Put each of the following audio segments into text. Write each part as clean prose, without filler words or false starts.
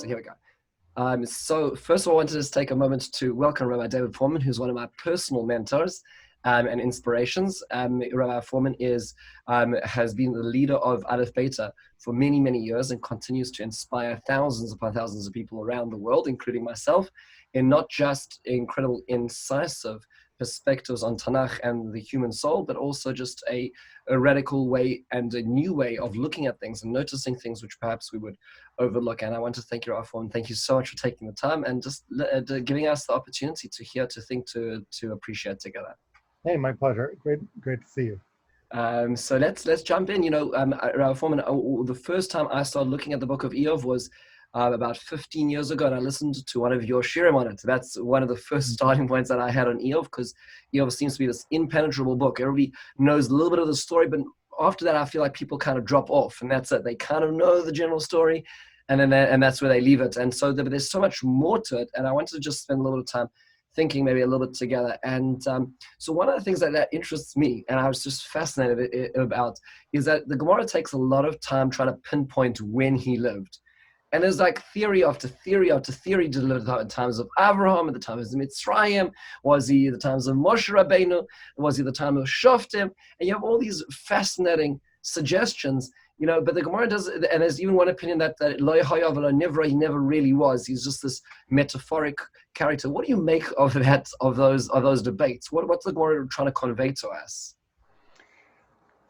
So here we go. So first of all, I wanted to just take a moment to welcome Rabbi David Fohrman, who's one of my personal mentors and inspirations. Rabbi Fohrman has been the leader of Aleph Beta for many, many years and continues to inspire thousands upon thousands of people around the world, including myself, in not just incredible, incisive perspectives on Tanakh and the human soul, but also just a radical way and a new way of looking at things and noticing things which perhaps we would overlook. And I want to thank you, Rafal, and thank you so much for taking the time and just giving us the opportunity to hear, to think, to appreciate together. Hey, my pleasure. Great to see you. So let's jump in. Rabbi Fohrman, the first time I started looking at the book of Iyov was about 15 years ago, and I listened to one of your shirim on it. That's one of the first starting points that I had on Iyov, because Iyov seems to be this impenetrable book. Everybody knows a little bit of the story, but after that, I feel like people kind of drop off, and that's it. They kind of know the general story, and that's where they leave it. And so there's so much more to it, and I wanted to just spend a little bit of time thinking maybe a little bit together. And so one of the things that interests me, and I was just fascinated about, is that the Gemara takes a lot of time trying to pinpoint when he lived. And there's like theory after theory after theory delivered at the times of Abraham, at the times of Mitzrayim. Was he the times of Moshe Rabbeinu? Was he the time of Shoftim? And you have all these fascinating suggestions, but the Gemara does, and there's even one opinion that Lo Yahayav Lo Nivra, he never really was. He's just this metaphoric character. What do you make of that, of those debates? What's the Gemara trying to convey to us?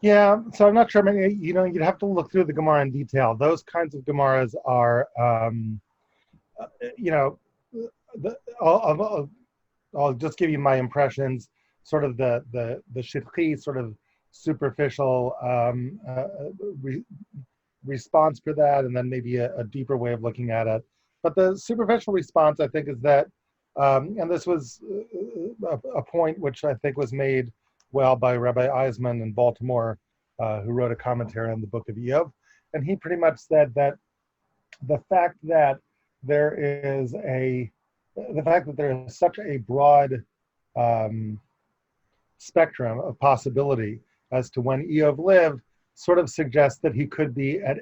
Yeah, so I'm not sure. I mean, you'd have to look through the Gemara in detail. Those kinds of Gemaras are, I'll just give you my impressions. Sort of the shitchi, sort of superficial response for that, and then maybe a deeper way of looking at it. But the superficial response, I think, is that, and this was a point which I think was made well by Rabbi Eisman in Baltimore, who wrote a commentary on the book of Iyov. And he pretty much said that the fact that there is such a broad spectrum of possibility as to when Iyov lived sort of suggests that he could be at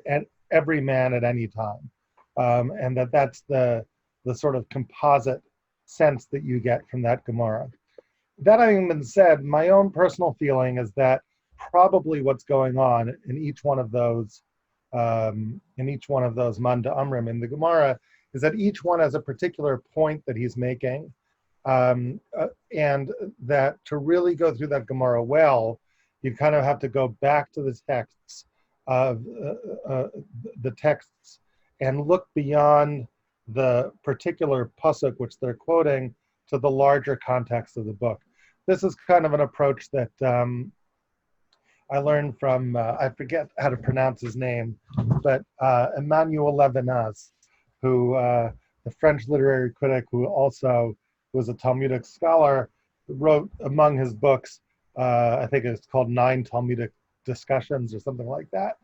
every man at any time. And that's the sort of composite sense that you get from that Gemara. That having been said, my own personal feeling is that probably what's going on in each one of those Manda Amrim in the Gemara is that each one has a particular point that he's making, and that to really go through that Gemara well, you kind of have to go back to the texts and look beyond the particular pasuk which they're quoting to the larger context of the book. This is kind of an approach that I learned from, I forget how to pronounce his name, but Emmanuel Levinas, who, the French literary critic who also was a Talmudic scholar, wrote among his books, I think it's called 9 Talmudic Discussions or something like that.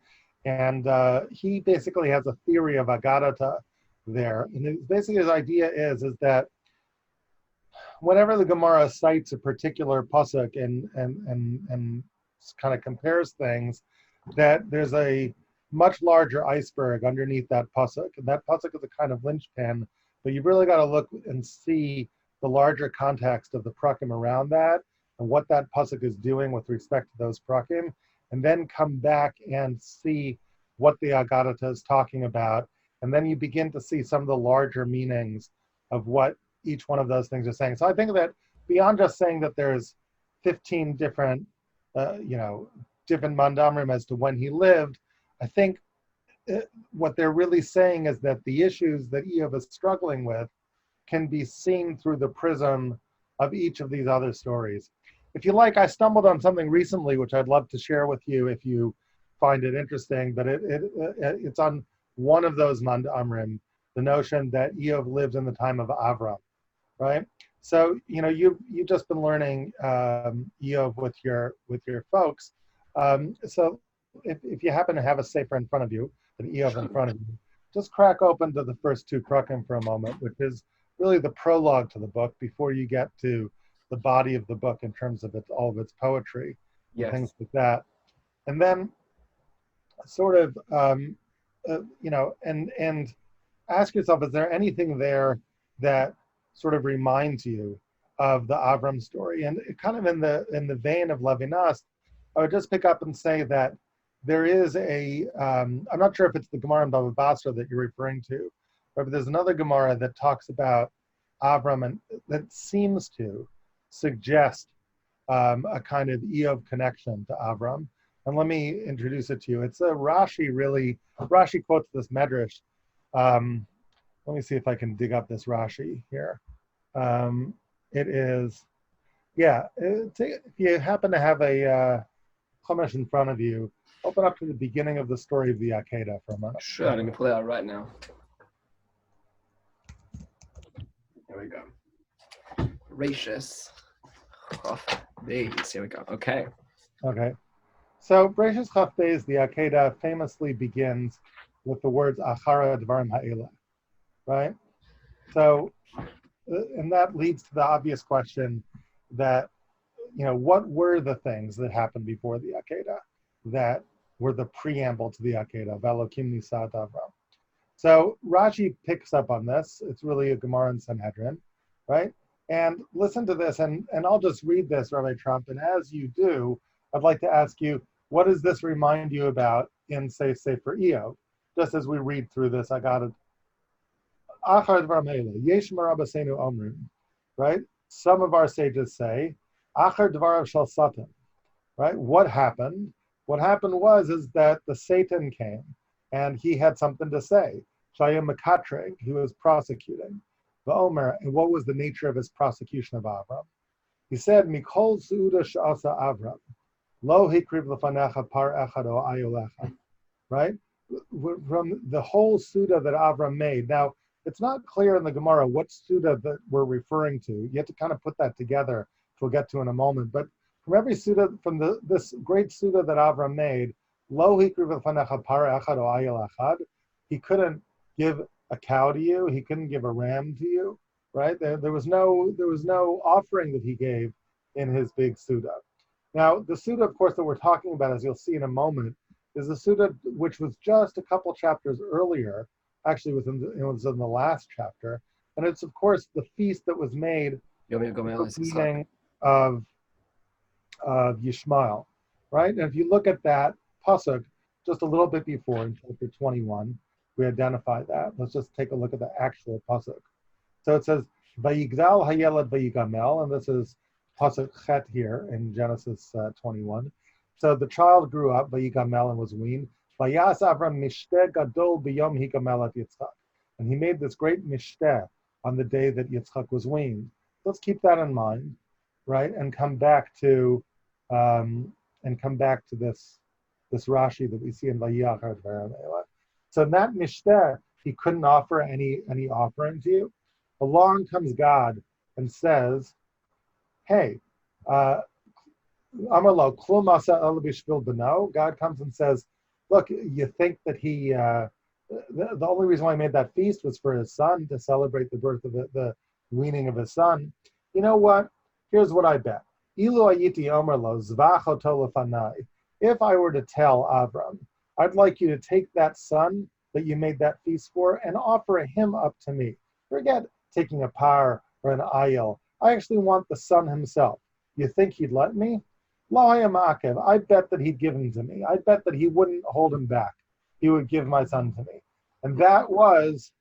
And he basically has a theory of Agadata there. And basically his idea is that whenever the Gemara cites a particular pasuk and kind of compares things, that there's a much larger iceberg underneath that pasuk, and that pasuk is a kind of linchpin, but you've really got to look and see the larger context of the prakim around that and what that pasuk is doing with respect to those prakim, and then come back and see what the Agadata is talking about, and then you begin to see some of the larger meanings of what each one of those things are saying. So I think that beyond just saying that there's 15 different mandamrim as to when he lived, I think what they're really saying is that the issues that Iyov is struggling with can be seen through the prism of each of these other stories. If you like, I stumbled on something recently which I'd love to share with you if you find it interesting, but it's on one of those mandamrim, the notion that Iyov lived in the time of Avram, right? So you've just been learning Iyov with your folks. So if you happen to have a sefer in front of you, an Iyov in front of you, just crack open to the first 2 prakim for a moment, which is really the prologue to the book before you get to the body of the book in terms of all of its poetry, yes, things like that. And then sort of, ask yourself, is there anything there that sort of reminds you of the Avram story? And kind of in the vein of Levinas, I would just pick up and say that there is I'm not sure if it's the Gemara in Bava Basra that you're referring to, but there's another Gemara that talks about Avram and that seems to suggest a kind of Iyov connection to Avram. And let me introduce it to you. It's a Rashi quotes this medrash. Let me see if I can dig up this Rashi here. It is, if you happen to have a Chumash in front of you, open up to the beginning of the story of the Akedah for a moment. Sure, let me pull it out right now. Here we go. Gracious. Here we go. Okay. Okay. So Bereshis Chaf Beis, the Akedah, famously begins with the words Achara Dvarim Ha'eleh, right? So, and that leads to the obvious question that, what were the things that happened before the Akedah that were the preamble to the Akedah, Velokim Nisat Avram? So Rashi picks up on this. It's really a Gemara in Sanhedrin, right? And listen to this, and I'll just read this, Rabbi Trump, and as you do, I'd like to ask you, what does this remind you about in, say, Sefer Iyov? Just as we read through this, I got it. Achar Dvar Meile, Yesh Marabasenu Omrim, right? Some of our sages say, Achar Dvarav Shal Satan, right? What happened? What happened is that the Satan came, and he had something to say. Shaya Mekatreg, he was prosecuting. V'omer, and what was the nature of his prosecution of Avram? He said, Mikol Su'uda Sha'asa Avram, Lo Hikriv Lefanecha Par Echad O Ayolecha, right? From the whole Suda that Avram made. Now, it's not clear in the Gemara what Suda that we're referring to. You have to kind of put that together, which we'll get to in a moment. But from every Suda, from this great Suda that Avram made, Lo Hikriv Lefanecha Par Echad O Ayolechad, he couldn't give a cow to you, he couldn't give a ram to you, right? There was no offering that he gave in his big Suda. Now, the Suda, of course, that we're talking about, as you'll see in a moment, is the Suda which was just a couple chapters earlier. Actually, it was in the last chapter, and it's of course the feast that was made at the beginning of Yishmael, right? And if you look at that pasuk just a little bit before in chapter 21, we identify that. Let's just take a look at the actual pasuk. So it says, "Vayigdal hayelad vayigamel," and this is pasuk chet here in Genesis 21. So the child grew up, vayigamel, and was weaned. Vayas Avram mishteh gadol b'yom higamel at Yitzchak, and he made this great mishteh on the day that Yitzchak was weaned. Let's keep that in mind, right? And come back to this Rashi that we see in Vayachar Dvarim Elah. So in that mishteh, he couldn't offer any offering to you. Along comes God and says, hey, Amarlo, klum asa ela bishvil beno. God comes and says, look, you think that he, the only reason why he made that feast was for his son, to celebrate the birth of the weaning of his son. You know what? Here's what I bet. Ilu ayiti Amarlo, zvachoto lefanai. If I were to tell Avram, I'd like you to take that son that you made that feast for and offer him up to me. Forget taking a par or an ayil. I actually want the son himself. You think he'd let me? Lo hayamakev. I bet that he'd give him to me. I bet that he wouldn't hold him back. He would give my son to me. And that was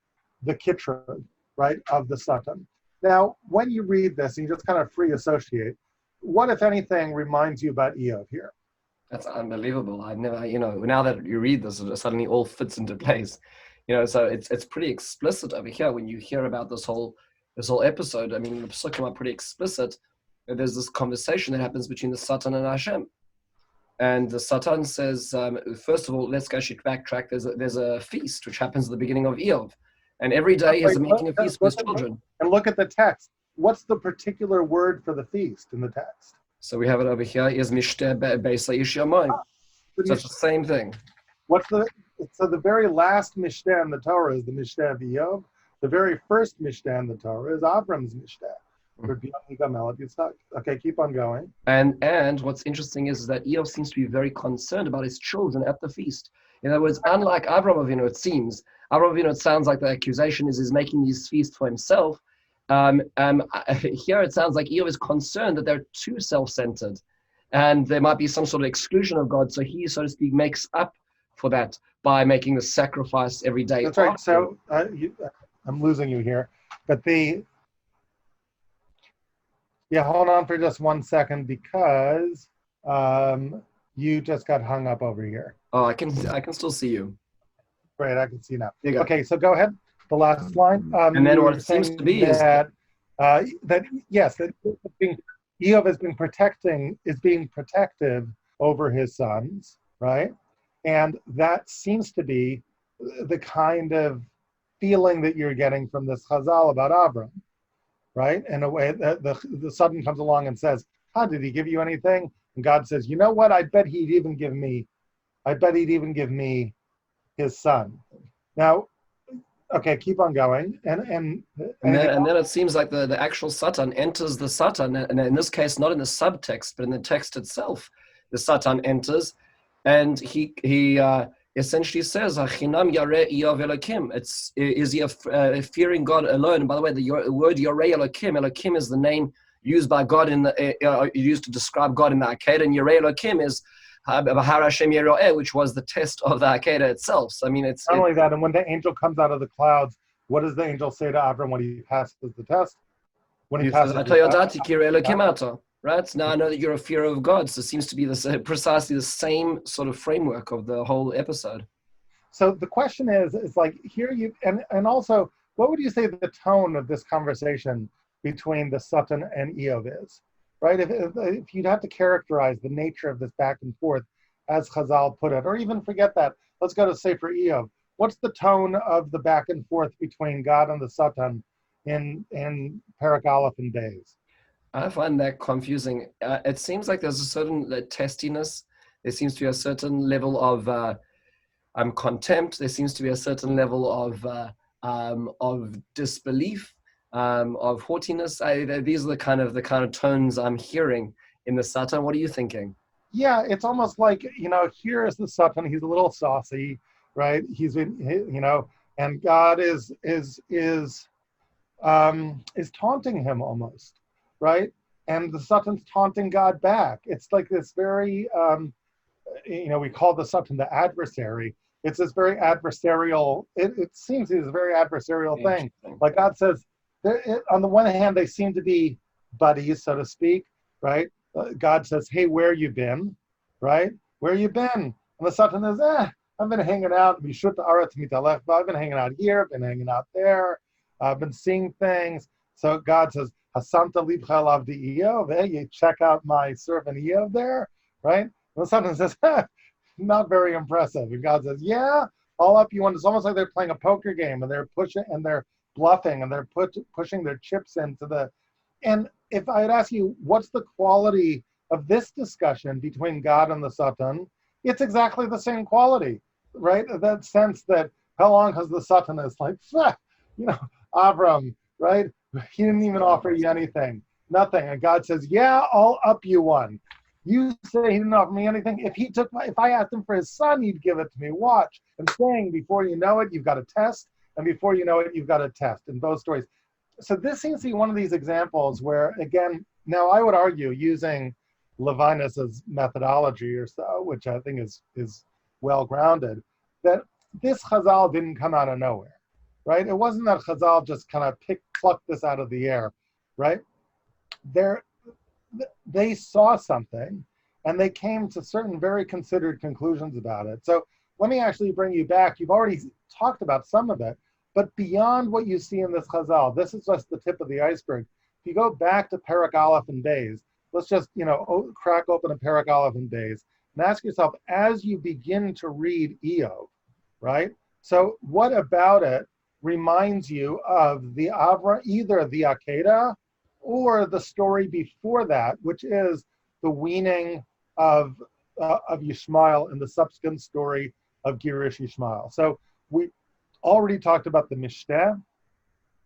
the kitrud, right, of the Satan. Now, when you read this and you just kind of free associate, what, if anything, reminds you about Iyov here? That's unbelievable. I've never, now that you read this, it suddenly all fits into place. So it's pretty explicit over here when you hear about this whole episode. I mean, the Psukim are pretty explicit. There's this conversation that happens between the Satan and Hashem. And the Satan says, first of all, let's go backtrack. There's a feast which happens at the beginning of Iyov. And every day he's making a feast for his children. And look at the text. What's the particular word for the feast in the text? So we have it over here. Is mishteh be'eis ha'ish yamoim. So it's the same thing. So the very last mishteh in the Torah is the mishteh of Iyov. The very first mishteh in the Torah is Avram's mishteh. Okay, keep on going. And what's interesting is that Iyov seems to be very concerned about his children at the feast. In other words, unlike Avraham Avinu, it seems, Avraham Avinu, it sounds like the accusation is making these feasts for himself. Here it sounds like Iyov is concerned that they're too self-centered and there might be some sort of exclusion of God. So he, so to speak, makes up for that by making the sacrifice every day. That's right. So I'm losing you here. But hold on for just 1 second because you just got hung up over here. Oh, I can still see you. Great, I can see now. There you go. Okay, so go ahead. The last line. And then what it seems to be that, that Iyov is being protective over his sons, right? And that seems to be the kind of feeling that you're getting from this Chazal about Avram, right? In a way that the son comes along and says, did he give you anything? And God says, you know what? I bet he'd even give me his son. Now, okay, keep on going. And then it seems like the actual Satan enters the Satan, and in this case, not in the subtext, but in the text itself, the Satan enters, and he essentially says, "Hachinam yareh Iyov Elokim." Is he fearing God alone? And by the way, the word yareh Elokim is the name used by God used to describe God in the Akedah, and yareh Elokim is Bahar Hashem Yeroeh, which was the test of the Akedah itself. So I mean, it's not only that, and when the angel comes out of the clouds, what does the angel say to Avram when he passes the test? When he passes the test, right? Now I know that you're a fear of God. So it seems to be precisely the same sort of framework of the whole episode. So the question is like here and also, what would you say the tone of this conversation between the Satan and Iyov is? Right? If you'd have to characterize the nature of this back and forth, as Chazal put it, or even forget that, let's go to Sefer Iyov. What's the tone of the back and forth between God and the Satan in Perek Aleph and Beis? I find that confusing. It seems like there's a certain testiness. There seems to be a certain level of contempt. There seems to be a certain level of disbelief. Of haughtiness. These are the kind of tones I'm hearing in the Satan. What are you thinking? Yeah, it's almost like, here is the Satan. He's a little saucy, right? And God is taunting him almost, right? And the Satan's taunting God back. It's like this very, we call the Satan the adversary. It's this very adversarial. It seems it's a very adversarial thing. Like God says. On the one hand, they seem to be buddies, so to speak, right? God says, hey, where you been, right? Where you been? And the Satan says, I've been hanging out. I've been hanging out here, I've been hanging out there. I've been seeing things. So God says, Hasamta libcha alav di Iyov, you check out my servant Iyov there, right? And the Satan says, not very impressive. And God says, yeah, all up you want. It's almost like they're playing a poker game and they're pushing and they're bluffing and they're pushing their chips into and if I would ask you, what's the quality of this discussion between God and the Satan? It's exactly the same quality, right? That sense that how long has the Satan is like, Avram, right? He didn't even offer you anything, nothing. And God says, yeah, I'll up you one. You say he didn't offer me anything. If I asked him for his son, he'd give it to me. Watch. I'm saying before you know it, you've got a test. And before you know it, you've got a test in both stories. So this seems to be one of these examples where, again, now I would argue using Levinus's methodology or so, which I think is well-grounded, that this Chazal didn't come out of nowhere, right? It wasn't that Chazal just kind of plucked this out of the air, right? They saw something and they came to certain very considered conclusions about it. So let me actually bring you back. You've already talked about some of it, but beyond what you see in this Chazal, this is just the tip of the iceberg. If you go back to Perek Aleph and Beis, let's just, crack open a Perek Aleph and Beis and ask yourself, as you begin to read Iyov, right? So what about it reminds you of either the Akedah or the story before that, which is the weaning of Yishmael and the subsequent story of Girush Yishmael. So we already talked about the Mishteh,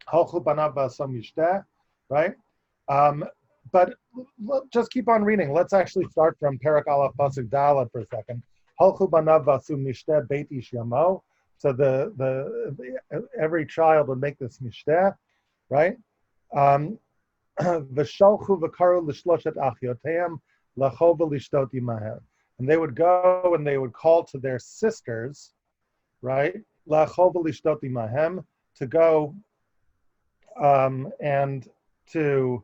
Halchu Banav V'asam Mishteh, right? But just keep on reading. Let's actually start from Perek Aleph Pasuk Dalet for a second. Halchu banav vasu mishteh beit ish yamo. So the every child would make this mishteh, right? V'shalchu v'karu l'shloshet achioteim lachol v'lishtot imahem. And they would go and they would call to their sisters, right? Lachol v'lishtot imahem, to go and to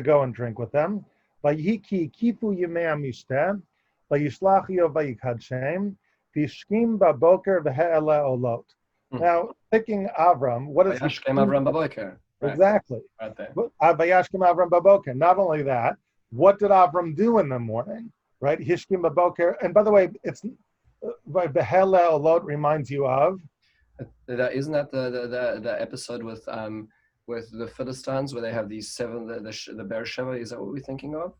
go and drink with them. Vayiki kifu yimei mishteh, vayishlach Iyov vayikadshem, v'shkim baboker v'he'ele olot. Now, picking Avram, what is Vayashkem Avram baboker. Right. Exactly. Right there. Vayashkim Avram baboker. Not only that, what did Avram do in the morning? Right? Hishkim baboker. And by the way, it's v'he'ele olot reminds you of. Isn't that the episode with the Philistines where they have these seven the Beersheba? Is that what we're thinking of?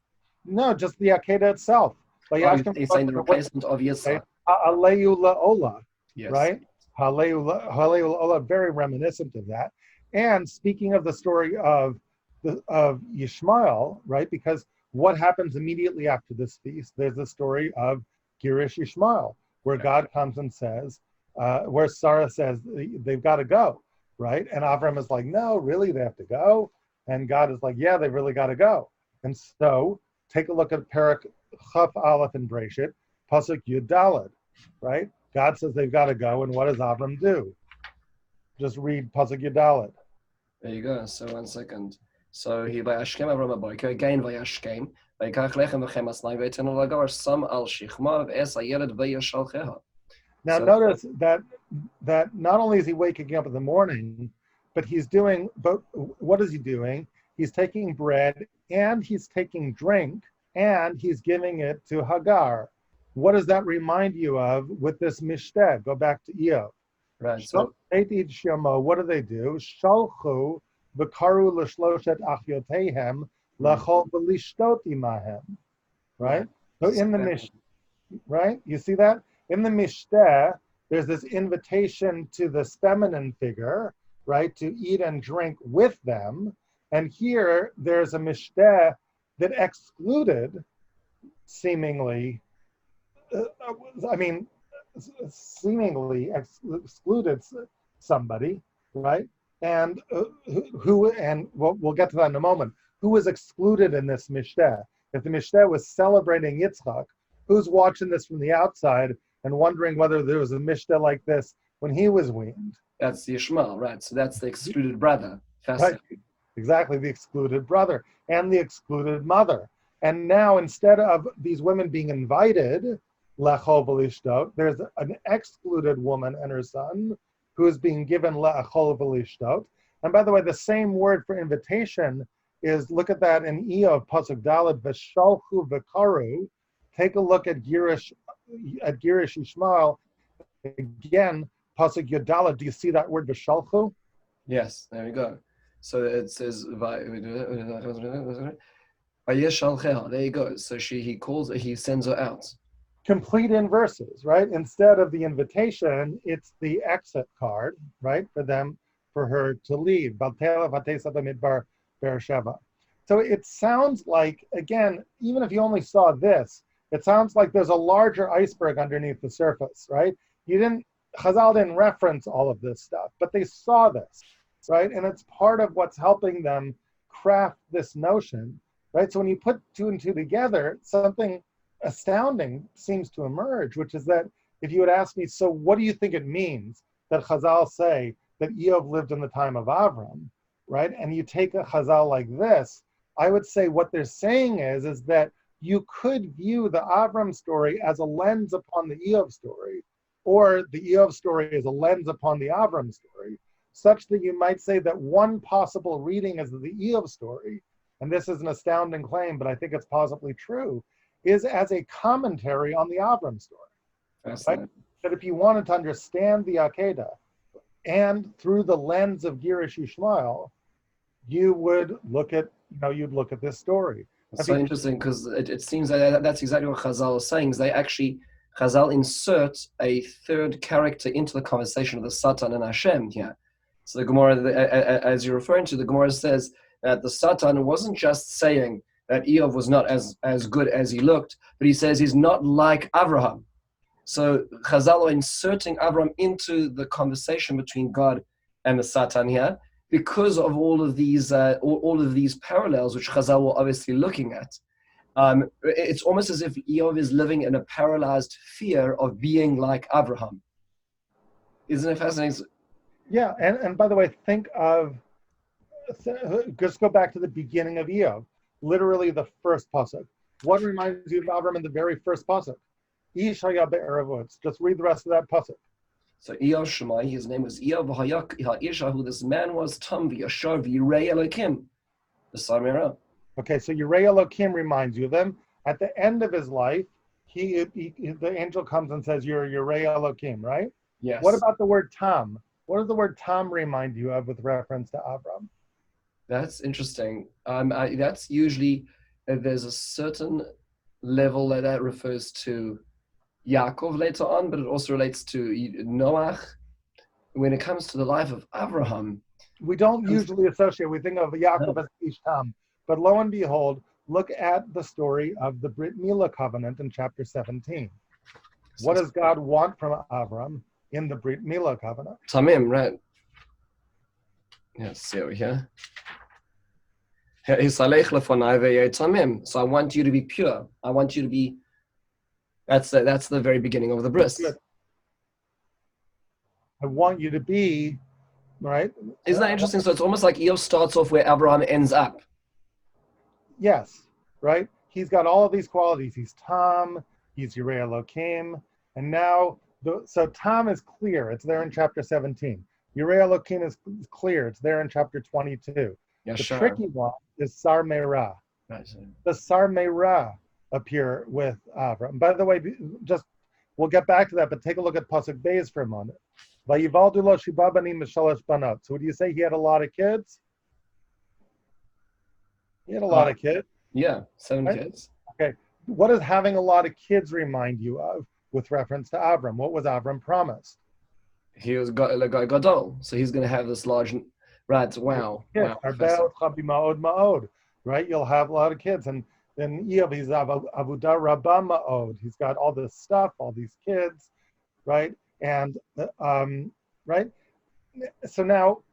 No, just the Akedah itself. He's saying the replacement of Yitzhak. Aleyu la'ola, Yes. right? Aleyu la'ola, very reminiscent of that. And speaking of the story of Yishmael, right? Because what happens immediately after this feast? There's the story of Girish Yishmael, where God comes and says, where Sarah says they've got to go, right? And Avram is like, no, really, they have to go. And God is like, yeah, they really got to go. And so take a look at Perek Chaf Aleph and Breshit, Pasuk Yud Daled, right? God says they've got to go, and what does Avram do? Just read Pasuk Yud Daled. There you go. So 1 second. So he vayashkem Avram baboker again vayashkem vayikach lechem v'chemas mayim v'yitenu lagar sam al shichma v'es hayeled v'yashalcheha. Now notice that not only is he waking up in the morning, but what is he doing? He's taking bread and he's taking drink and he's giving it to Hagar. What does that remind you of with this mishteh? Go back to Iyov. Right. So, what do they do? Shalchu v'karu l'shloshet achiotehem lachol v'lishtot imahem. Right? So in the mishteh, right? You see that? In the mishteh, there's this invitation to this feminine figure, right, to eat and drink with them. And here, there's a mishteh that excluded, seemingly excluded somebody, right? And we'll get to that in a moment. Who was excluded in this mishteh? If the mishteh was celebrating Yitzchak, who's watching this from the outside and wondering whether there was a mishteh like this when he was weaned? That's Yishmael, right? So that's the excluded brother. Right. Exactly, the excluded brother and the excluded mother. And now, instead of these women being invited, Lechol v'lishtot, there's an excluded woman and her son who is being given Lechol v'lishtot. And by the way, the same word for invitation is, look at that in Iyov, Pasuk Daled, V'shalchu v'karu. Take a look at Girish Yishmael. Again, Pasuk Yodaled, do you see that word V'shalchu? Yes, there we go. So it says, there you go. So he sends her out. Complete inverses, right? Instead of the invitation, it's the exit card, right? For her to leave. So it sounds like, again, even if you only saw this, it sounds like there's a larger iceberg underneath the surface, right? Chazal didn't reference all of this stuff, but they saw this, right? And it's part of what's helping them craft this notion, right? So when you put two and two together, something astounding seems to emerge, which is that if you had asked me, so what do you think it means that Chazal say that Iyov lived in the time of Avram, right? And you take a Chazal like this, I would say what they're saying is that you could view the Avram story as a lens upon the Iyov story, or the Iyov story as a lens upon the Avram story, such that you might say that one possible reading is the Iyov story, and this is an astounding claim, but I think it's possibly true, is as a commentary on the Avram story. Right? That if you wanted to understand the Akedah, and through the lens of Girish Yishmael, you would look at this story. It's so interesting because it seems that that's exactly what Chazal is saying. Is Chazal insert a third character into the conversation of the Satan and Hashem here. So the Gemara, as you're referring to, the Gemara says that the Satan wasn't just saying that Iyov was not as good as he looked, but he says he's not like Avraham. So Chazal are inserting Avram into the conversation between God and the Satan here because of all of these parallels which Chazal were obviously looking at. It's almost as if Iyov is living in a paralyzed fear of being like Abraham. Isn't it fascinating? Yeah, and by the way, think of, just go back to the beginning of Iyov, literally the first pasuk. What reminds you of Avram in the very first pasuk? Ish haya be'erev utz. Just read the rest of that pasuk. So Iyov Shemai, his name was Iyov Ha'isha, who this man was Tam v'yashar v'yirei Elokim, the Samira. Okay, so Yirei Elokim reminds you of him. At the end of his life, the angel comes and says, "You're Yirei Elokim," right? Yes. What about the word Tam? What does the word Tam remind you of with reference to Avram? That's interesting. That's usually, there's a certain level that refers to Yaakov later on, but it also relates to Noach. When it comes to the life of Abraham, we don't usually associate, we think of Yaakov as Ish Tam, but lo and behold, look at the story of the Brit Milah covenant in chapter 17. What does God want from Avram in the Brit Milah covenant? Tamim, right? Let's see over here. So I want you to be pure. I want you to be. That's the very beginning of the bris. I want you to be, right? Isn't that interesting? So it's almost like Iyov starts off where Abraham ends up. Yes, right? He's got all of these qualities. He's Tam, he's Yirei Elokim, and now, so Tam is clear. It's there in chapter 17. Yirei Elokim is clear. It's there in chapter 22. Yeah, the sure. tricky one is Sar Meirah. The Sar Meirah appear with Avram. By the way, we'll get back to that, but take a look at Pasuk Beis for a moment. Vayivaldu lo shiba banim v'shalosh banot. So would you say he had a lot of kids? He had a lot of kids. Yeah, 7 right? kids. Okay. What does having a lot of kids remind you of with reference to Avram? What was Avram promised? He was Gadol, so he's going to have this large. Right. Wow. Yes. Wow. Right. You'll have a lot of kids, and then Iyov, he's Avodah Rabbah Ma'od. He's got all this stuff, all these kids, right? And right. So now,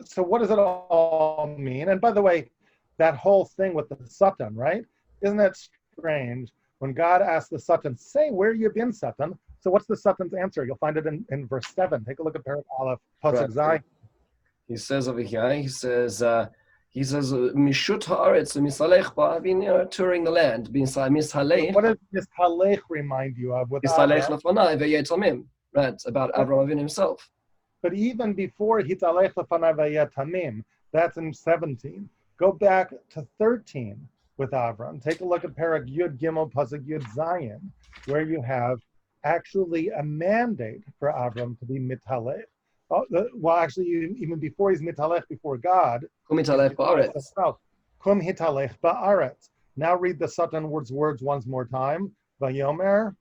so what does it all mean? And by the way, that whole thing with the Satan, right? Isn't that strange? When God asked the Satan, say, where you been, Satan? So what's the Satan's answer? You'll find it in verse 7. Take a look at Perek Aleph, Pasuk Zayin. He says over here, he says, Mishut haaretz u'misalech ba'avin, touring the land. What does mishalech remind you of? Misalech lefanai ve'yetamim. Right, about Avraham Avinu himself. But even before hitalech lefanai ve'yetamim, that's in 17. Go back to 13 with Avram. Take a look at Perek Yud Gimel Pasuk Yud Zayin, where you have actually a mandate for Avram to be mitalech. Well, actually, even before he's mitalech before God, Kum hitalech ba'aretz. Kum hitalech ba'aretz. Now read the Satan words once more time. Vayomer.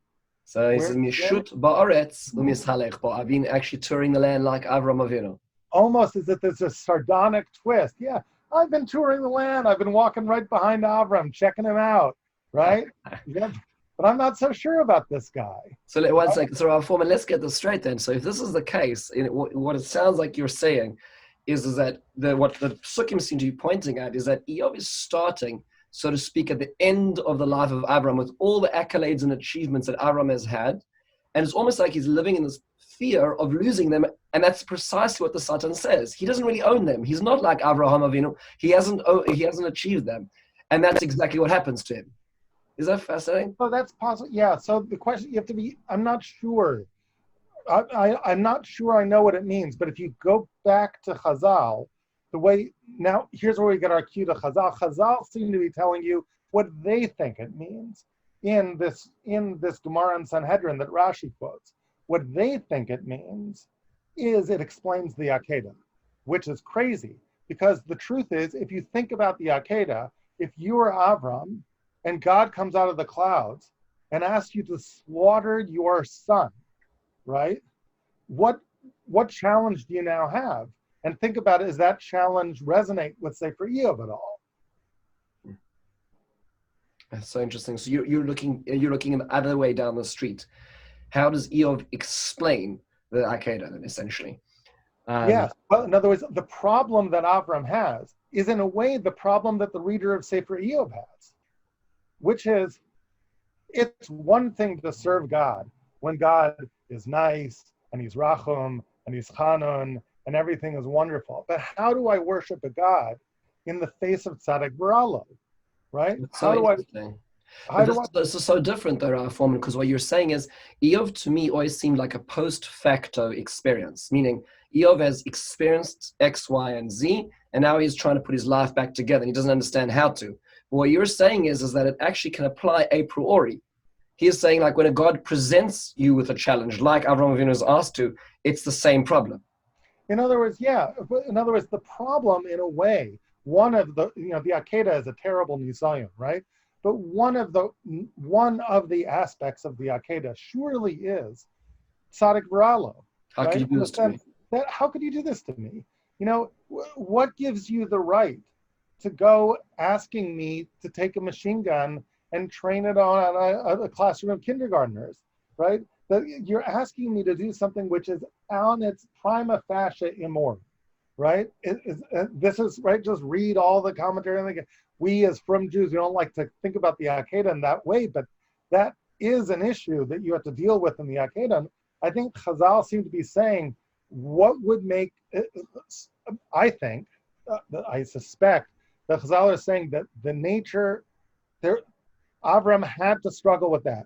So he says mishut ba'aretz u'mishalech ba'avin, actually touring the land like Avram Avinu. Almost as if there's a sardonic twist. Yeah, I've been touring the land. I've been walking right behind Avram, checking him out, right? Yeah. But I'm not so sure about this guy. So one second, so Fohrman, let's get this straight then. So if this is the case, what it sounds like you're saying is that what the Sukkim seem to be pointing at is that Iyov is starting, so to speak, at the end of the life of Avram with all the accolades and achievements that Avram has had. And it's almost like he's living in this fear of losing them. And that's precisely what the Satan says. He doesn't really own them. He's not like Avraham Avinu. He hasn't achieved them. And that's exactly what happens to him. Is that fascinating? Oh, that's possible. Yeah. So the question, you have to be, I'm not sure. I'm not sure I know what it means, but if you go back to Chazal, now here's where we get our cue to Chazal. Chazal seem to be telling you what they think it means in this Gemara and Sanhedrin that Rashi quotes. What they think it means is it explains the Akedah, which is crazy, because the truth is, if you think about the Akedah, if you are Avram, and God comes out of the clouds and asks you to slaughter your son, right? What challenge do you now have? And think about it, does that challenge resonate with Sefer Iyov at all? That's so interesting. So you're looking the other way down the street. How does Iyov explain the Akedah then, essentially? Um, Yes. Well, in other words, the problem that Avram has is in a way the problem that the reader of Sefer Iyov has, which is it's one thing to serve God when God is nice and he's Rachum and he's Chanun and everything is wonderful. But how do I worship a God in the face of Tzaddik Baralo, right? it's so interesting. How But do I, this is so different, though, Rabbi Fohrman, because what you're saying is Iyov to me always seemed like a post facto experience, meaning Iyov has experienced X, Y, and Z, and now he's trying to put his life back together, and he doesn't understand how to. But what you're saying is that it actually can apply a priori. He is saying, like, when a God presents you with a challenge, like Avraham Avinu is asked to, it's the same problem. in other words, yeah, in other words, the problem in a way, one of the, the Akedah is a terrible nisayon, right? But one of the aspects of the Akedah surely is Tzaddik Baralo, How could right? you do In the this to me? sense that how could you do this to me? What gives you the right to go asking me to take a machine gun and train it on a classroom of kindergartners, right? That you're asking me to do something which is on its prima facie immoral, right? This is right. Just read all the commentary. And we as from Jews, we don't like to think about the Akedah in that way, but that is an issue that you have to deal with in the Akedah. I think Chazal seem to be saying what would make. I think, I suspect that Chazal are saying that the nature there, Avram had to struggle with that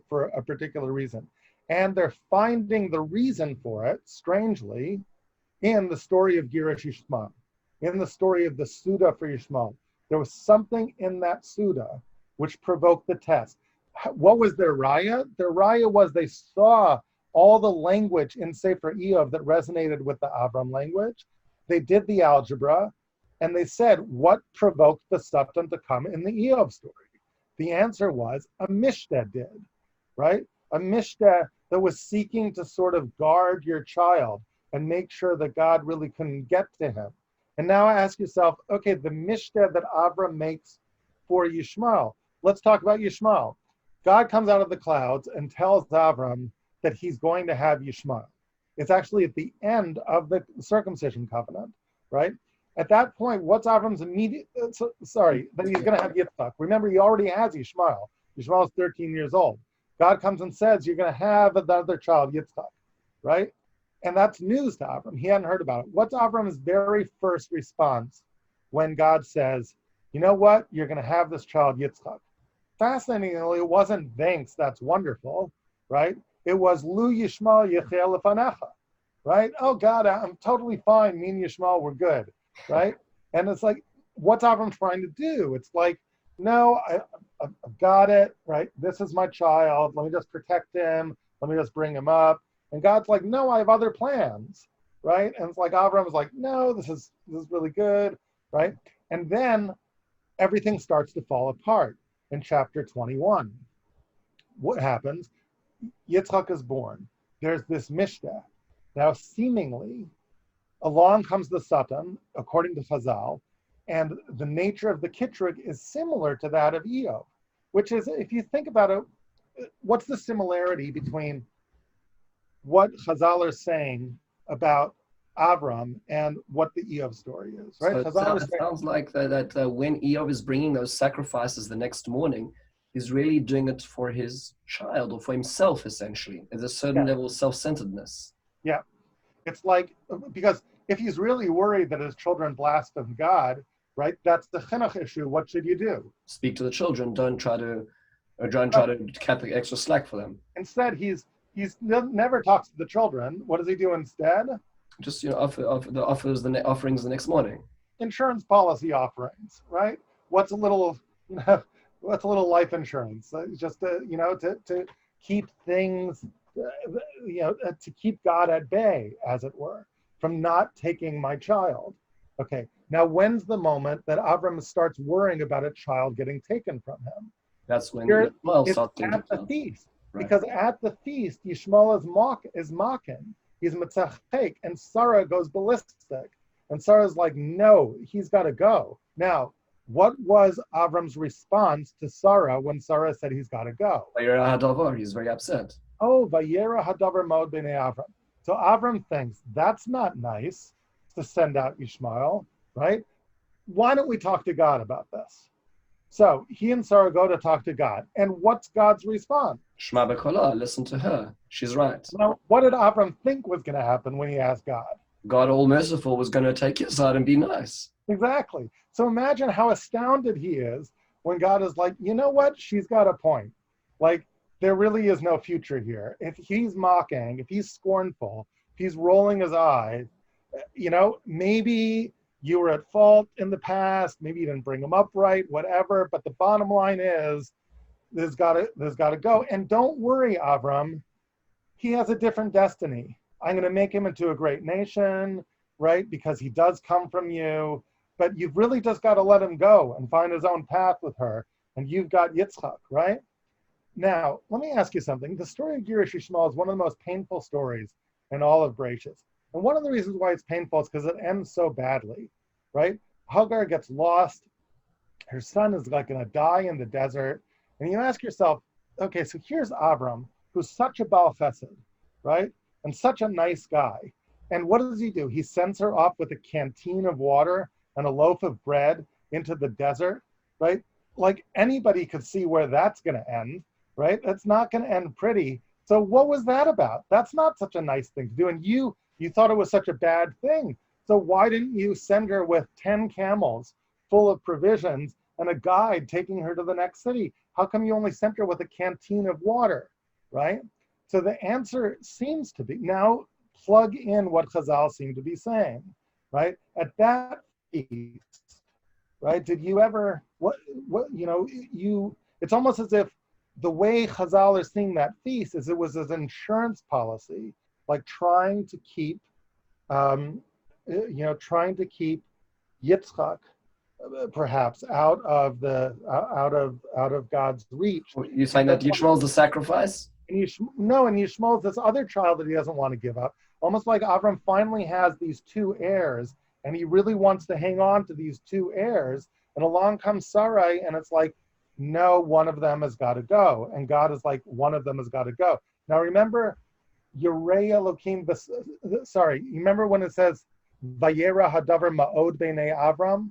for a particular reason. And they're finding the reason for it, strangely, in the story of Girish Yishmael, in the story of the Suda for Yishmael. There was something in that Suda which provoked the test. What was their raya? Their raya was they saw all the language in Sefer Iyov that resonated with the Avram language. They did the algebra, and they said, what provoked the Satan to come in the Iyov story? The answer was a mishteh did, right? A mishteh that was seeking to sort of guard your child and make sure that God really couldn't get to him. And now ask yourself, okay, the mishteh that Avram makes for Yishmael. Let's talk about Yishmael. God comes out of the clouds and tells Avram that he's going to have Yishmael. It's actually at the end of the circumcision covenant, right? At that point, what's Avram's immediate, that he's going to have Yitzchak. Remember, he already has Yishmael. Yishmael is 13 years old. God comes and says, you're going to have another child, Yitzchak, right? And that's news to Avram. He hadn't heard about it. What's Avram's very first response when God says, you know what? You're going to have this child, Yitzchak. Fascinatingly, it wasn't thanks, that's wonderful, right? It was Lu Yishmael Yechel Lefanecha, right? Oh God, I'm totally fine. Me and Yishmael, we're good, right? And it's like, what's Avram trying to do? It's like, no, I've got it, right? This is my child. Let me just protect him. Let me just bring him up. And God's like, no, I have other plans, right? And it's like Avram is like, no, this is really good, right? And then everything starts to fall apart in chapter 21. What happens? Yitzchak is born. There's this mishteh. Now, seemingly, along comes the Satan, according to Chazal, and the nature of the Kitrug is similar to that of Iyov, which is, if you think about it, what's the similarity between what Chazal are saying about Avram and what the Iyov story is, right? So it sounds like that when Iyov is bringing those sacrifices the next morning, he's really doing it for his child or for himself, essentially. There's a certain level of self-centeredness. Yeah. It's like, because if he's really worried that his children blaspheme God, right, that's the chinuch issue. What should you do? Speak to the children. Don't try to cut the extra slack for them. Instead, he's never talks to the children. What does he do instead? Just offerings the next morning. Insurance policy offerings, right? What's a little life insurance? Just to keep things, to keep God at bay, as it were, from not taking my child. Okay, now when's the moment that Avram starts worrying about a child getting taken from him? That's when Yishmael starts thinking at the feast. Right. Because at the feast, Yishmael is mocking. He's mitzachek, and Sarah goes ballistic. And Sarah's like, no, he's got to go. Now, What was Avram's response to Sarah when Sarah said he's got to go? He's very upset. Oh, Vayera Hadavar Mod B'nei Avram. So Avram thinks that's not nice to send out Ishmael, right? Why don't we talk to God about this? So he and Sarah go to talk to God. And what's God's response? Shema b'kola, listen to her. She's right. Now, what did Avram think was going to happen when he asked God? God all merciful was going to take his side and be nice. Exactly. So imagine how astounded he is when God is like, you know what? She's got a point. Like, there really is no future here. If he's mocking, if he's scornful, if he's rolling his eyes, maybe you were at fault in the past, maybe you didn't bring him up right, whatever. But the bottom line is, there's got to go. And don't worry, Avram, he has a different destiny. I'm going to make him into a great nation, right? Because he does come from you. But you've really just got to let him go and find his own path with her. And you've got Yitzchak, right? Now, let me ask you something. The story of Girish Yishmael is one of the most painful stories in all of Bereshit. And one of the reasons why it's painful is because it ends so badly, right? Hagar gets lost. Her son is like going to die in the desert. And you ask yourself, okay, so here's Avram, who's such a Baal Chesed, right? And such a nice guy. And what does he do? He sends her off with a canteen of water and a loaf of bread into the desert, right? Like anybody could see where that's going to end, right? It's not going to end pretty. So what was that about? That's not such a nice thing to do. And you thought it was such a bad thing. So why didn't you send her with 10 camels full of provisions and a guide taking her to the next city? How come you only sent her with a canteen of water, right? So the answer seems to be, now plug in what Chazal seem to be saying, right? At that feast, right? Did you ever, it's almost as if the way Chazal are seeing that feast is it was an insurance policy, like trying to keep Yitzchak perhaps out of God's reach. You saying that Yishmael's the sacrifice? And Yishmael's this other child that he doesn't want to give up. Almost like Avram finally has these two heirs, and he really wants to hang on to these two heirs. And along comes Sarai, and it's like, no, one of them has got to go. And God is like, one of them has got to go. Now remember, Yerei Elokim, remember when it says, Vayera Hadavar Ma'od B'nei Avram?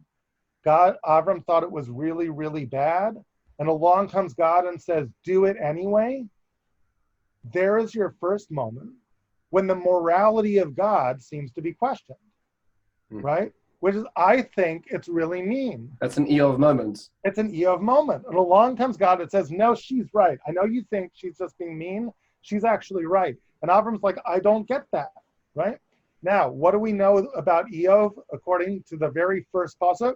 Avram thought it was really, really bad. And along comes God and says, do it anyway. There is your first moment when the morality of God seems to be questioned, right? Which is, I think it's really mean. That's an Iyov moment. It's an Iyov moment. And along comes God and says, no, she's right. I know you think she's just being mean. She's actually right. And Avram's like, I don't get that, right? Now, what do we know about Iyov according to the very first pasuk?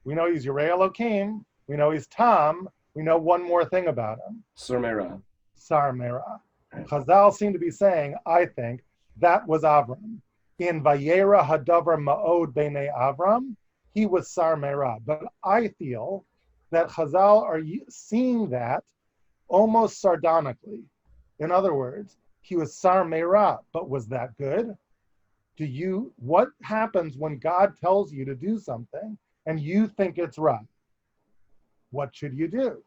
We know he's Yerei Elokim. We know he's Tam. We know one more thing about him. Sar Merah. Sar Merah. Chazal seem to be saying, I think, that was Avram. In Vayera Hadavar Ma'od B'nei Avram, he was Sar Merah. But I feel that Chazal are seeing that almost sardonically. In other words, he was Sar Merah, but was that good? What happens when God tells you to do something and you think it's right? What should you do?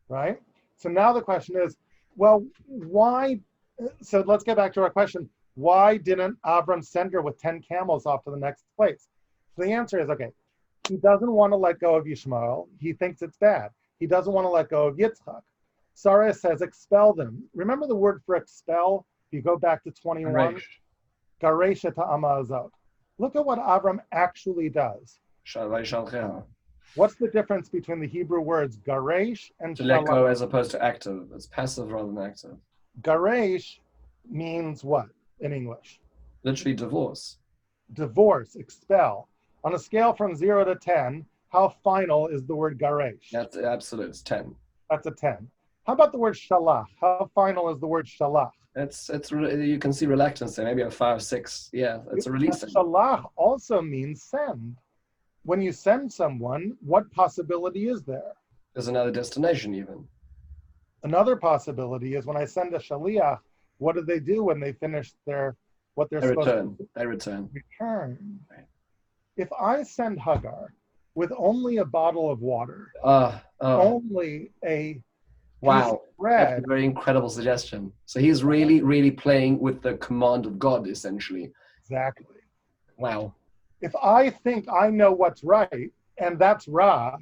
Right? So now the question is, well, why? So let's get back to our question. Why didn't Avram send her with 10 camels off to the next place? So the answer is, okay, he doesn't want to let go of Yishmael. He thinks it's bad. He doesn't want to let go of Yitzchak. Sarah says, expel them. Remember the word for expel? If you go back to 21, Garesh ta'ama azot. Look at what Avram actually does. What's the difference between the Hebrew words garesh and to let go as opposed to active? It's passive rather than active. Garesh means what in English? Literally divorce. Divorce, expel. On a scale from 0 to 10, how final is the word garesh? That's absolute. It's 10. That's a 10. How about the word shalach? How final is the word shalach? It's you can see reluctance there, maybe a 5, 6. Yeah, it's a releasing. Shalach also means send. When you send someone, what possibility is there? There's another destination even. Another possibility is when I send a shaliach, what do they do when they finish what they're supposed to do? They return. Return. Right. If I send Hagar with only a bottle of water, Uh, uh, only a piece of wow. That's a bread. very incredible suggestion. So he's really, really playing with the command of God, essentially. Exactly. Wow. If I think I know what's right, and that's Ra,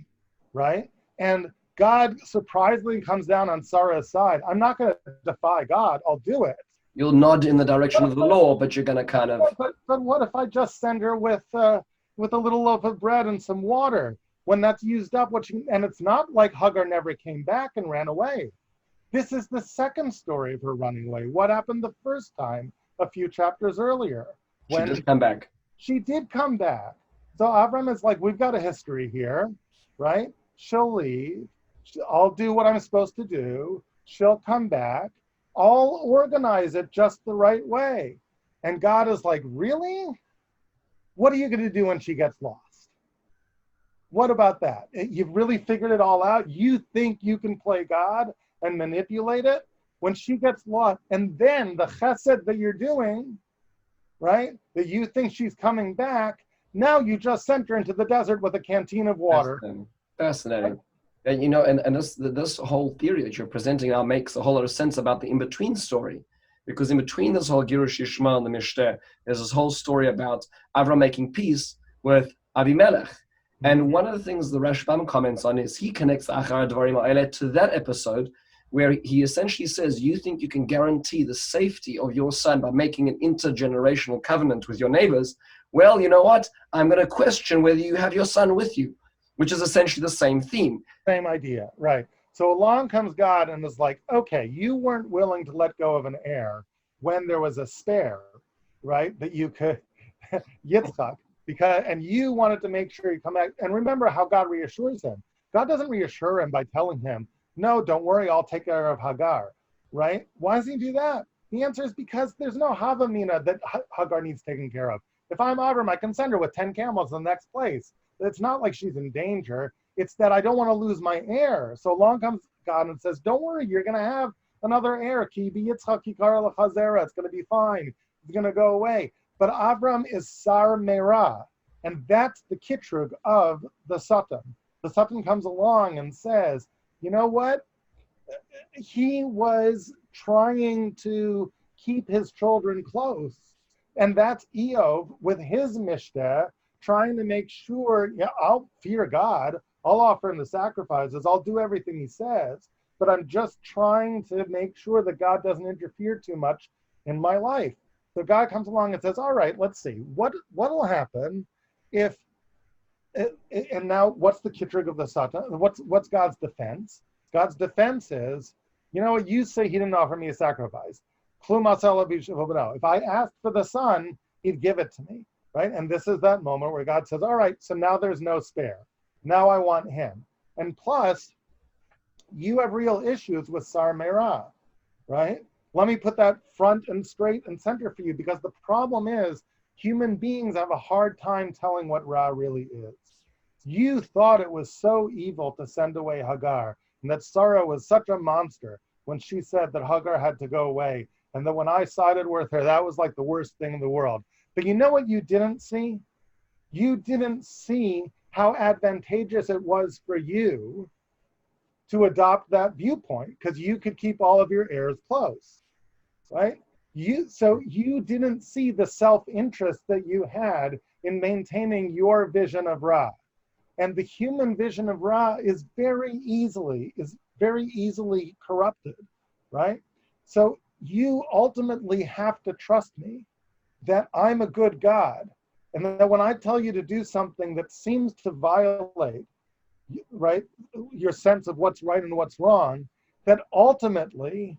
right? And God surprisingly comes down on Sarah's side, I'm not going to defy God. I'll do it. You'll nod in the direction But, of the but, law, but you're going to kind of, but what if I just send her with a little loaf of bread and some water when that's used up? And it's not like Hagar never came back and ran away. This is the second story of her running away. What happened the first time a few chapters earlier? she When did come back. she did come back. So Avram is like, we've got a history here, right? She'll leave. I'll do what I'm supposed to do. She'll come back. I'll organize it just the right way. And God is like, really? What are you going to do when she gets lost? What about that? You've really figured it all out? You think you can play God and manipulate it? When she gets lost, and then the chesed that you're doing, right? That you think she's coming back. Now you just sent her into the desert with a canteen of water. Fascinating. And you know, and this whole theory that you're presenting now makes a whole lot of sense about the in-between story. Because in between this whole Girush Yishmael and the Mishteh, there's this whole story about Avram making peace with Avimelech. And one of the things the Rashbam comments on is he connects Achar Dvarim Ha'eleh to that episode where he essentially says, you think you can guarantee the safety of your son by making an intergenerational covenant with your neighbors? Well, you know what? I'm going to question whether you have your son with you, which is essentially the same theme. Same idea, right. So along comes God and is like, okay, you weren't willing to let go of an heir when there was a spare, right, that you could, Yitzchak, and you wanted to make sure you come back. And remember how God reassures him. God doesn't reassure him by telling him, no, don't worry, I'll take care of Hagar, right? Why does he do that? The answer is because there's no Havamina that Hagar needs taken care of. If I'm Avram, I can send her with 10 camels in the next place. It's not like she's in danger. It's that I don't want to lose my heir. So along comes God and says, don't worry, you're going to have another heir. Ki bi Yitzchak kikar lechazera. It's going to be fine. It's going to go away. But Avram is Sar Merah. And that's the kitrug of the Satan. The Satan comes along and says, you know what? He was trying to keep his children close. And that's Iyov with his Mishteh, trying to make sure, yeah, I'll fear God. I'll offer him the sacrifices. I'll do everything he says. But I'm just trying to make sure that God doesn't interfere too much in my life. So God comes along and says, all right, let's see. What'll happen if, and now what's the kitrug of the Satan? What's God's defense? God's defense is, you know what, you say he didn't offer me a sacrifice. If I asked for the son, he'd give it to me, right? And this is that moment where God says, all right, so now there's no spare. Now I want him. And plus, you have real issues with Sar Merah, right? Let me put that front and straight and center for you, because the problem is human beings have a hard time telling what Ra really is. You thought it was so evil to send away Hagar, and that Sarah was such a monster when she said that Hagar had to go away, and that when I sided with her, that was like the worst thing in the world. But you know what you didn't see? You didn't see how advantageous it was for you to adopt that viewpoint, because you could keep all of your heirs close, right? So you didn't see the self-interest that you had in maintaining your vision of Ra. And the human vision of Ra is very easily corrupted, right? So you ultimately have to trust me that I'm a good God, and that when I tell you to do something that seems to violate, right, your sense of what's right and what's wrong, that ultimately,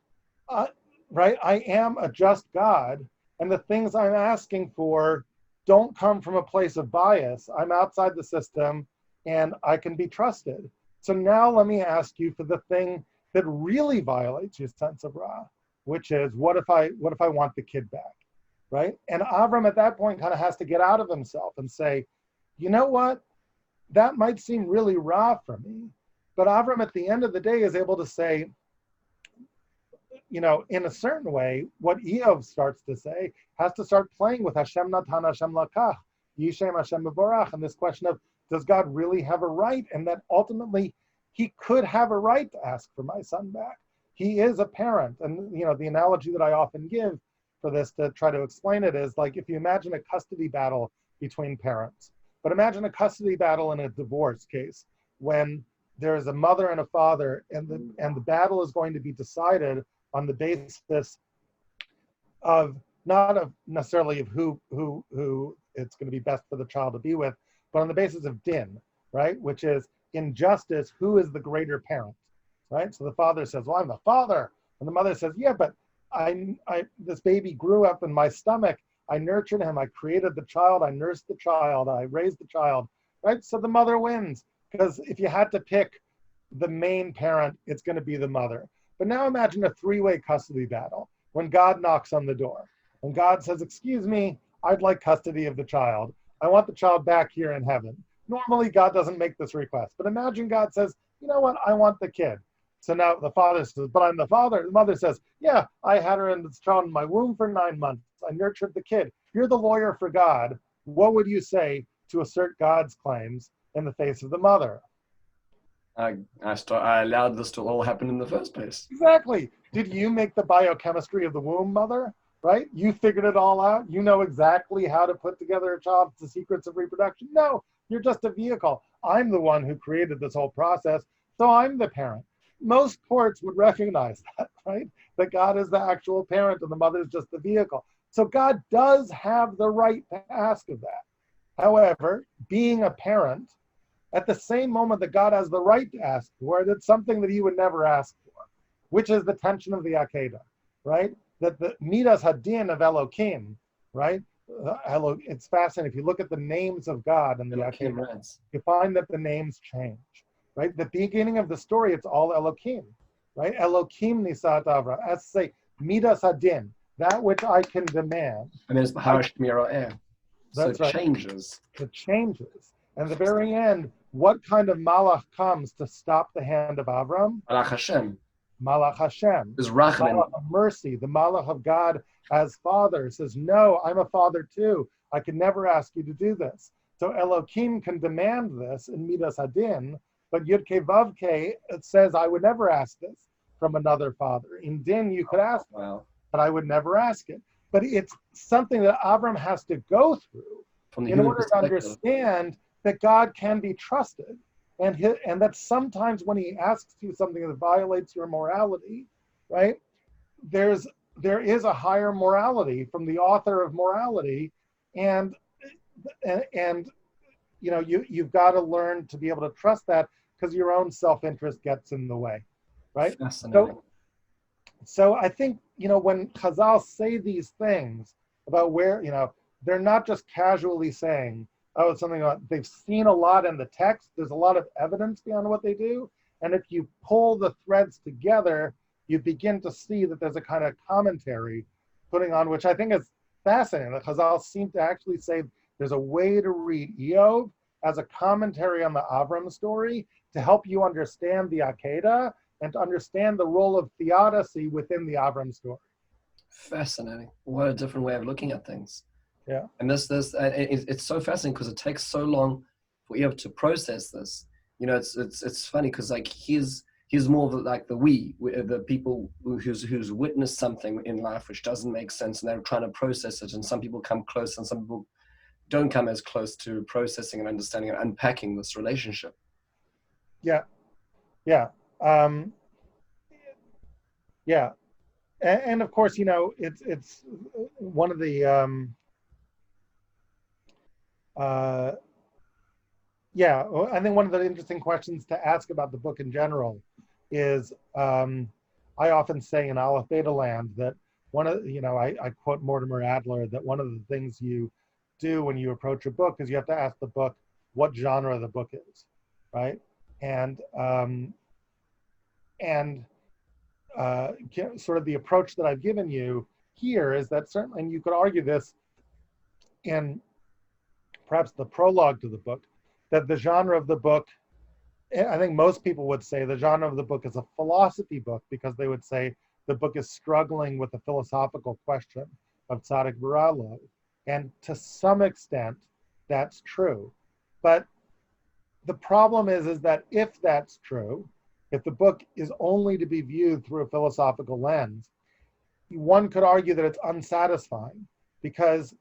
right, I am a just God, and the things I'm asking for don't come from a place of bias. I'm outside the system, and I can be trusted. So now let me ask you for the thing that really violates your sense of Ra, which is, what if I want the kid back, right? And Avram at that point kind of has to get out of himself and say, you know what? That might seem really Ra for me, but Avram at the end of the day is able to say, you know, in a certain way, what Iyov starts to say has to start playing with Hashem Natan, Hashem Lakach, Yishem Hashem Mevorach, and this question of does God really have a right? And that ultimately he could have a right to ask for my son back. He is a parent. And, the analogy that I often give for this to try to explain it is like if you imagine a custody battle between parents, but imagine a custody battle in a divorce case when there's a mother and a father, and the battle is going to be decided on the basis of not of necessarily of who it's going to be best for the child to be with, but on the basis of din, right? Which is in justice, who is the greater parent, right? So the father says, "Well, I'm the father," and the mother says, "Yeah, but I this baby grew up in my stomach. I nurtured him. I created the child. I nursed the child. I raised the child," right? So the mother wins, because if you had to pick the main parent, it's going to be the mother. But now imagine a three-way custody battle when God knocks on the door. When God says, "Excuse me, I'd like custody of the child. I want the child back here in heaven." Normally, God doesn't make this request. But imagine God says, "You know what? I want the kid." So now the father says, "But I'm the father." The mother says, "Yeah, I had her in this child in my womb for 9 months. I nurtured the kid." You're the lawyer for God. What would you say to assert God's claims in the face of the mother? I allowed this to all happen in the first place. Exactly. Did you make the biochemistry of the womb, mother? Right? You figured it all out. You know exactly how to put together a child. It's the secrets of reproduction. No, you're just a vehicle. I'm the one who created this whole process, so I'm the parent. Most courts would recognize that, right? That God is the actual parent and the mother is just the vehicle. So God does have the right to ask of that. However, being a parent, at the same moment that God has the right to ask for it, it's something that he would never ask for, which is the tension of the Akedah, right? That the Midas Hadin of Elohim, right? It's fascinating. If you look at the names of God and the Akedah, you find that the names change, right? The beginning of the story, it's all Elohim, right? Elohim Nisat Avra. As say, Midas Hadin, that which I can demand. And there's Baharish Mira'eh. So it changes. It changes. And at the very end, what kind of malach comes to stop the hand of Avram? Malach Hashem. Malach Hashem. There's Rachamim. Malach of mercy. The malach of God as father says, "No, I'm a father too. I can never ask you to do this." So Elohim can demand this in Midas Hadin, but Yud Ke Vav Ke, it says, "I would never ask this from another father." In Din, you could ask it, but I would never ask it. But it's something that Avram has to go through in order to understand that God can be trusted, and that sometimes when he asks you something that violates your morality, right? There is a higher morality from the author of morality, and you've got to learn to be able to trust that, because your own self-interest gets in the way, right? So I think when Chazal say these things about where they're not just casually saying, "Oh, it's something that they've seen a lot in the text." There's a lot of evidence beyond what they do. And if you pull the threads together, you begin to see that there's a kind of commentary putting on, which I think is fascinating. The Chazal seem to actually say there's a way to read Iyov as a commentary on the Avram story to help you understand the Akedah and to understand the role of theodicy within the Avram story. Fascinating. What a different way of looking at things. Yeah. And it's so fascinating because it takes so long for Iyov to process this. It's funny because like he's more of like the people who's witnessed something in life which doesn't make sense, and they're trying to process it. And some people come close, and some people don't come as close to processing and understanding and unpacking this relationship. Yeah. And of course, it's one of the I think one of the interesting questions to ask about the book in general is, I often say in Aleph Beta Land that I quote Mortimer Adler, that one of the things you do when you approach a book is you have to ask the book what genre the book is, right? And sort of the approach that I've given you here is that certainly, and you could argue this in perhaps the prologue to the book, that the genre of the book, I think most people would say the genre of the book is a philosophy book, because they would say the book is struggling with the philosophical question of tzaddik v'ra lo. And to some extent, that's true. But the problem is that if that's true, if the book is only to be viewed through a philosophical lens, one could argue that it's unsatisfying because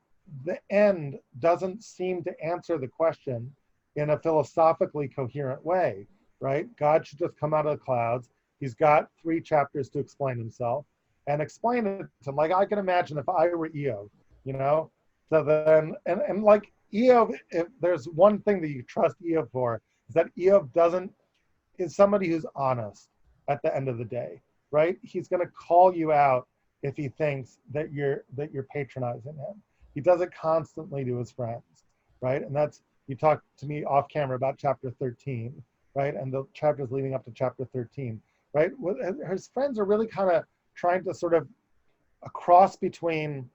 the end doesn't seem to answer the question in a philosophically coherent way, right? God should just come out of the clouds. He's got 3 chapters to explain himself and explain it to him. Like I can imagine if I were Iyov, you know? So then, and like Iyov, if there's one thing that you trust Iyov for, is that Iyov is somebody who's honest at the end of the day, right? He's going to call you out if he thinks that you're patronizing him. He does it constantly to his friends, right? And that's, you talked to me off camera about chapter 13, right? And the chapters leading up to chapter 13, right? His friends are really kind of trying to sort of a cross between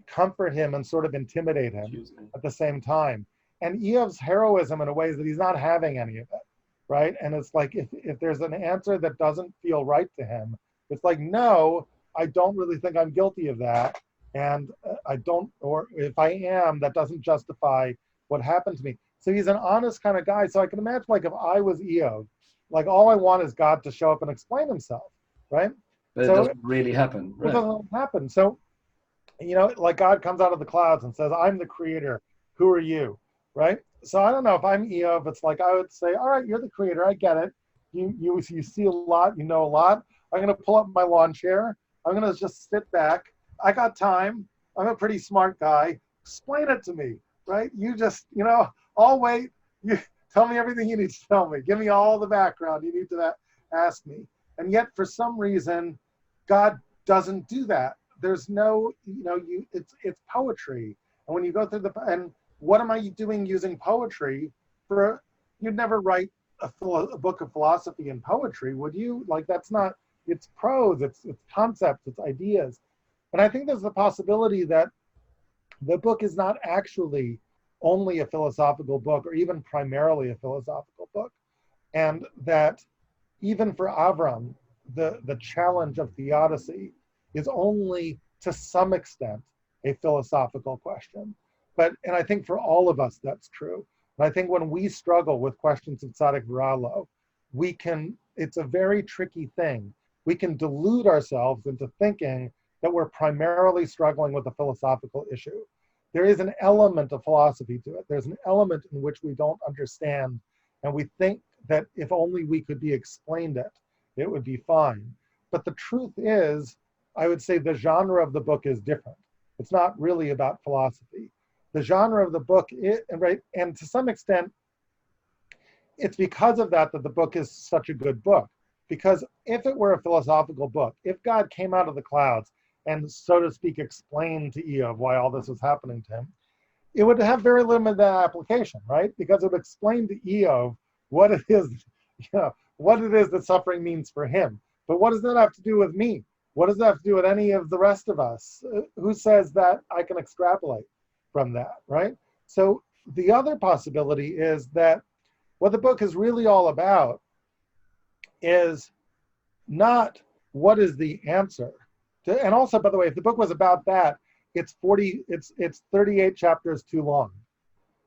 comfort him and sort of intimidate him at the same time. And Iyov's heroism in a way is that he's not having any of it, right? And it's like, if there's an answer that doesn't feel right to him, it's like, no, I don't really think I'm guilty of that. And I don't, or if I am, that doesn't justify what happened to me. So he's an honest kind of guy. So I can imagine, like, if I was Iyov, like, all I want is God to show up and explain himself, right? But it doesn't really happen. It doesn't happen. So, you know, like God comes out of the clouds and says, I'm the creator. Who are you? Right? So I don't know if I'm Iyov, it's like I would say, all right, you're the creator. I get it. You see a lot. You know a lot. I'm going to pull up my lawn chair. I'm going to just sit back. I got time. I'm a pretty smart guy. Explain it to me, right? You just, you know, I'll wait. You tell me everything you need to tell me. Give me all the background you need to ask me. And yet, for some reason, God doesn't do that. There's no, you know, it's poetry. And when you go through and what am I doing using poetry for? You'd never write a book of philosophy in poetry, would you? Like, that's not, it's prose, it's concepts, it's ideas. And I think there's the possibility that the book is not actually only a philosophical book or even primarily a philosophical book. And that even for Avram, the challenge of theodicy is only to some extent a philosophical question. And I think for all of us, that's true. And I think when we struggle with questions of tzaddik v'ralo, it's a very tricky thing. We can delude ourselves into thinking that we're primarily struggling with a philosophical issue. There is an element of philosophy to it. There's an element in which we don't understand, and we think that if only we could be explained it would be fine. But the truth is, I would say the genre of the book is different. It's not really about philosophy. The genre of the book, right, and to some extent, it's because of that the book is such a good book. Because if it were a philosophical book, if God came out of the clouds and, so to speak, explained to Iyov why all this was happening to him, it would have very limited application, right? Because it would explain to Iyov what it is, you know, what it is that suffering means for him. But what does that have to do with me? What does that have to do with any of the rest of us? Who says that I can extrapolate from that, right? So the other possibility is that what the book is really all about is not what is the answer. And also, by the way, if the book was about that, it's 38 chapters too long,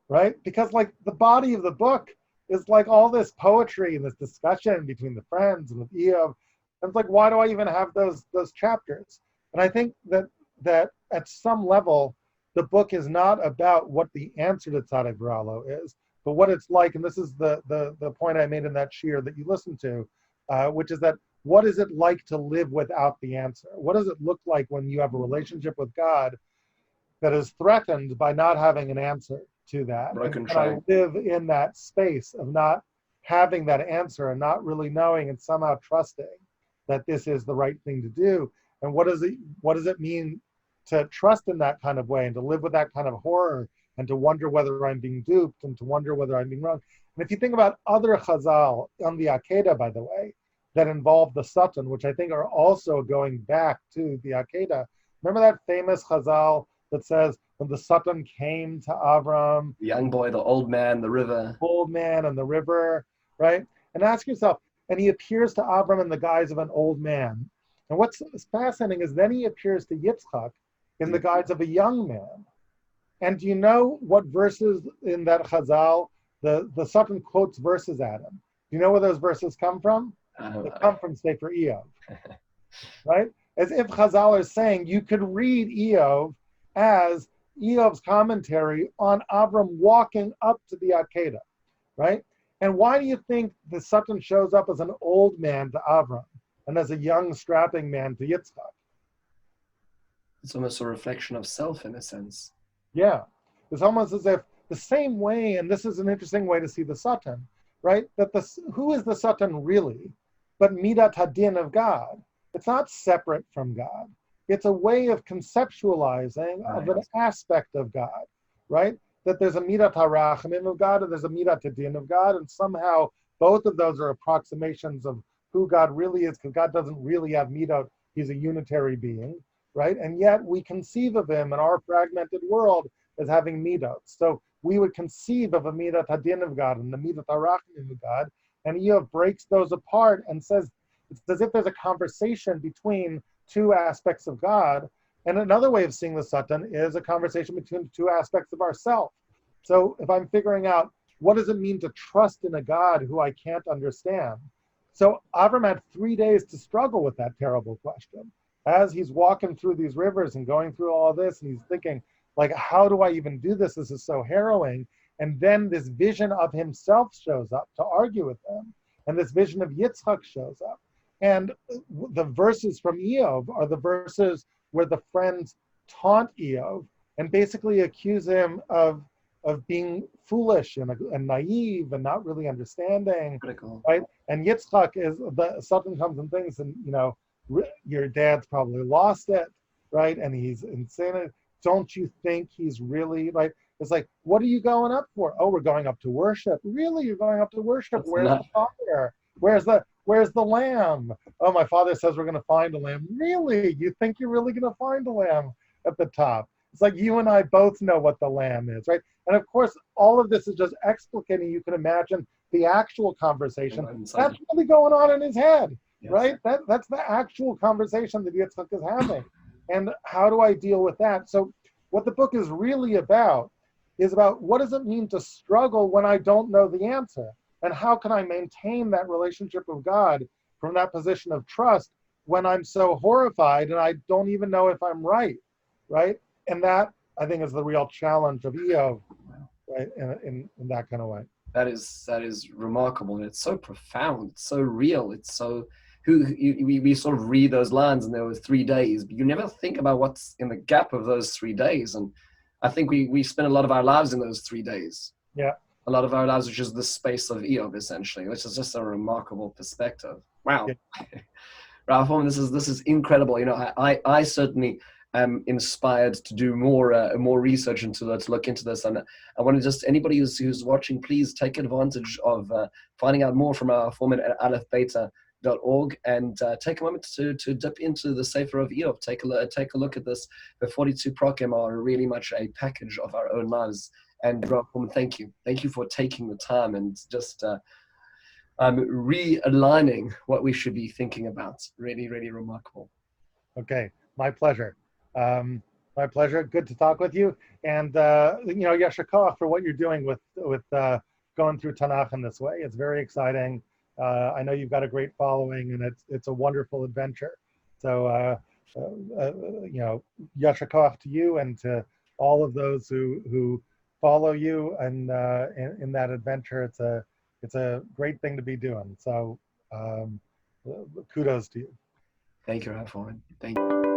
right? Because like the body of the book is like all this poetry and this discussion between the friends and with Iyov. And it's like, why do I even have those chapters? And I think that at some level, the book is not about what the answer to tzaddik v'ralo is, but what it's like. And this is the point I made in that shiur that you listened to, which is that what is it like to live without the answer? What does it look like when you have a relationship with God that is threatened by not having an answer to that? And I live in that space of not having that answer and not really knowing and somehow trusting that this is the right thing to do. And what does it mean to trust in that kind of way and to live with that kind of horror and to wonder whether I'm being duped and to wonder whether I'm being wrong? And if you think about other chazal on the Akedah, by the way, that involve the Satan, which I think are also going back to the Akedah. Remember that famous chazal that says, when the Satan came to Avram, the young boy, the old man, the river. Old man and the river, right? And ask yourself, and he appears to Avram in the guise of an old man. And what's fascinating is then he appears to Yitzchak in the guise of a young man. And do you know what verses in that chazal the Satan quotes verses at him. Do you know where those verses come from? They come from Sefer Iyov, right? As if Chazal are saying you could read Iyov as Iyov's commentary on Avram walking up to the Akedah, right? And why do you think the Satan shows up as an old man to Avram and as a young strapping man to Yitzchak? It's almost a reflection of self in a sense. Yeah, it's almost as if the same way, and this is an interesting way to see the Satan, right? That who is the Satan really? But Midat Hadin of God. It's not separate from God. It's a way of conceptualizing of an aspect of God, right? That there's a Midat HaRachamim of God and there's a Midat Hadin of God, and somehow both of those are approximations of who God really is, because God doesn't really have Midot. He's a unitary being, right? And yet we conceive of him in our fragmented world as having Midot. So we would conceive of a Midat Hadin of God and the Midat HaRachamim of God, and Iyov breaks those apart and says, it's as if there's a conversation between two aspects of God. And another way of seeing the Satan is a conversation between two aspects of ourself. So if I'm figuring out what does it mean to trust in a God who I can't understand? So Avram had 3 days to struggle with that terrible question. As he's walking through these rivers and going through all this, and he's thinking, like, how do I even do this? This is so harrowing. And then this vision of himself shows up to argue with him. And this vision of Yitzchak shows up. And the verses from Iyov are the verses where the friends taunt Iyov and basically accuse him of being foolish and naive and not really understanding. Critical. Right? And Yitzchak is, the Satan comes and thinks, and your dad's probably lost it, right? And he's insane. Don't you think he's really, right? It's like, what are you going up for? Oh, we're going up to worship. Really? You're going up to worship? That's Where's the fire? Where's the lamb? Oh, my father says we're going to find a lamb. Really? You think you're really going to find a lamb at the top? It's like you and I both know what the lamb is, right? And of course, all of this is just explicating. You can imagine the actual conversation. That's really going on in his head, yes. Right? That's the actual conversation that Yitzchak is having. And how do I deal with that? So what the book is really about is about what does it mean to struggle when I don't know the answer? And how can I maintain that relationship with God from that position of trust when I'm so horrified and I don't even know if I'm right? And that, I think, is the real challenge of Iyov, right? In that kind of way. That is remarkable, and it's so profound, it's so real, it's so. We sort of read those lines, and there were 3 days, but you never think about what's in the gap of those 3 days. And I think we spend a lot of our lives in those 3 days. Yeah. A lot of our lives, which is the space of Iyov, essentially, which is just a remarkable perspective. Wow. Yeah. Rabbi Fohrman, this is incredible. I certainly am inspired to do more research into that, to look into this. And I want to just, anybody who's watching, please take advantage of finding out more from our Fohrman at aleph-beta.org, and take a moment to dip into the Sefer of Iyov. Take a look at this. The 42 Prakim are really much a package of our own lives. And Rabbi Fohrman, thank you for taking the time and just realigning what we should be thinking about. Really, really remarkable. Okay, my pleasure. My pleasure. Good to talk with you. And Yasher Koach for what you're doing with going through Tanakh in this way. It's very exciting. I know you've got a great following, and it's a wonderful adventure. So Yasher Koach to you and to all of those who follow you and in that adventure. It's a great thing to be doing. So kudos to you. Thank you, Rabbi Fohrman. Thank you.